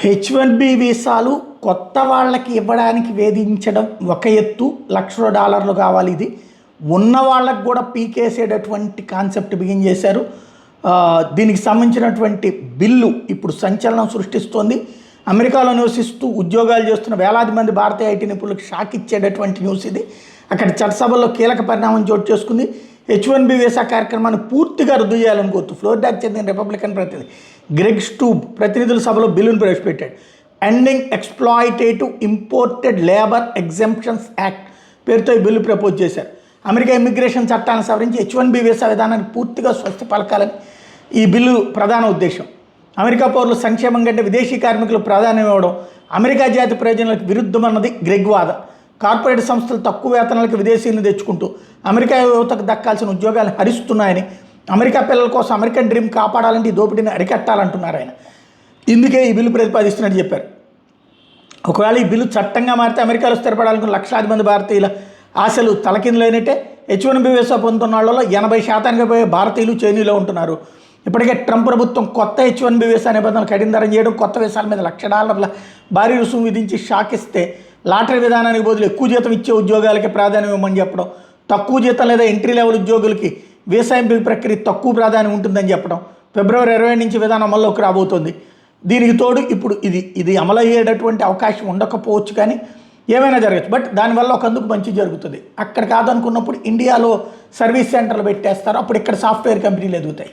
H1B వీసాలు కొత్త వాళ్ళకి ఇవ్వడానికి వేధించడం ఒక ఎత్తు, $1,00,000 కావాలి. ఇది ఉన్న వాళ్ళకి కూడా పీకేసేటటువంటి కాన్సెప్ట్ బిగిన్ చేశారు. దీనికి సంబంధించినటువంటి బిల్లు ఇప్పుడు సంచలనం సృష్టిస్తోంది. అమెరికాలో నివసిస్తూ ఉద్యోగాలు చేస్తున్న వేలాది మంది భారతీయ ఐటీ నిపుణులకు షాక్ ఇచ్చేటటువంటి న్యూస్ ఇది. అక్కడ చట్టసభల్లో కీలక పరిణామం చోటు చేసుకుంది. H1B వీసా కార్యక్రమాన్ని పూర్తిగా రద్దు చేయాలని కోరుతూ ఫ్లోరిడాకు చెందిన రిపబ్లికన్ ప్రతినిధి గ్రెగ్ స్టూబ్ ప్రతినిధుల సభలో బిల్లును ప్రవేశపెట్టాడు. Ending exploitative imported labour exemptions act పేరుతో ఈ బిల్లు ప్రపోజ్ చేశారు. అమెరికా ఇమిగ్రేషన్ చట్టాలను సవరించి H1B వీసా విధానానికి పూర్తిగా స్వస్తి పలకాలని ఈ బిల్లు ప్రధాన ఉద్దేశం. అమెరికా పౌరుల సంక్షేమం కంటే విదేశీ కార్మికులకు ప్రాధాన్యం ఇవ్వడం అమెరికా జాతి ప్రయోజనాలకు విరుద్ధమన్నది గ్రెగ్ వాదం. కార్పొరేట్ సంస్థలు తక్కువ వేతనాలకు విదేశీయులను తెచ్చుకుంటూ అమెరికా యువతకు దక్కాల్సిన ఉద్యోగాలను హరిస్తున్నాయని, అమెరికా పిల్లల కోసం అమెరికన్ డ్రీమ్ కాపాడాలంటే ఈ దోపిడీని అరికట్టాలంటున్నారు ఆయన. ఇందుకే ఈ బిల్లు ప్రతిపాదిస్తున్నట్టు చెప్పారు. ఒకవేళ ఈ బిల్లు చట్టంగా మారితే అమెరికాలో స్థిరపడాలనుకున్న లక్షలాది మంది భారతీయుల ఆశలు తలకిందులైనట్టే. H1B వీసా పొందుతున్న వాళ్ళలో 80% పోయే భారతీయులు చైనీలో ఉంటున్నారు. ఇప్పటికే ట్రంప్ ప్రభుత్వం కొత్త H1B వీసా నిబంధనలు కఠినతరం చేయడం, కొత్త వీసాల మీద $1,00,000 భారీ రుసుము విధించి షాక్ ఇస్తే లాటరీ విధానానికి బదులు ఎక్కువ జీతం ఇచ్చే ఉద్యోగాలకి ప్రాధాన్యం ఇవ్వమని చెప్పడం, తక్కువ జీతం లేదా ఎంట్రీ లెవెల్ ఉద్యోగులకి వీసా ఎంపిక ప్రక్రియ తక్కువ ప్రాధాన్యం ఉంటుందని చెప్పడం, ఫిబ్రవరి 20 నుంచి విధానం అమల్లోకి రాబోతోంది. దీనికి తోడు ఇప్పుడు ఇది అమలు అయ్యేటటువంటి అవకాశం ఉండకపోవచ్చు, కానీ ఏమైనా జరగచ్చు. బట్ దానివల్ల ఒకందుకు మంచి జరుగుతుంది. అక్కడ కాదనుకున్నప్పుడు ఇండియాలో సర్వీస్ సెంటర్లు పెట్టేస్తారు. అప్పుడు ఇక్కడ సాఫ్ట్వేర్ కంపెనీలు ఎదుగుతాయి.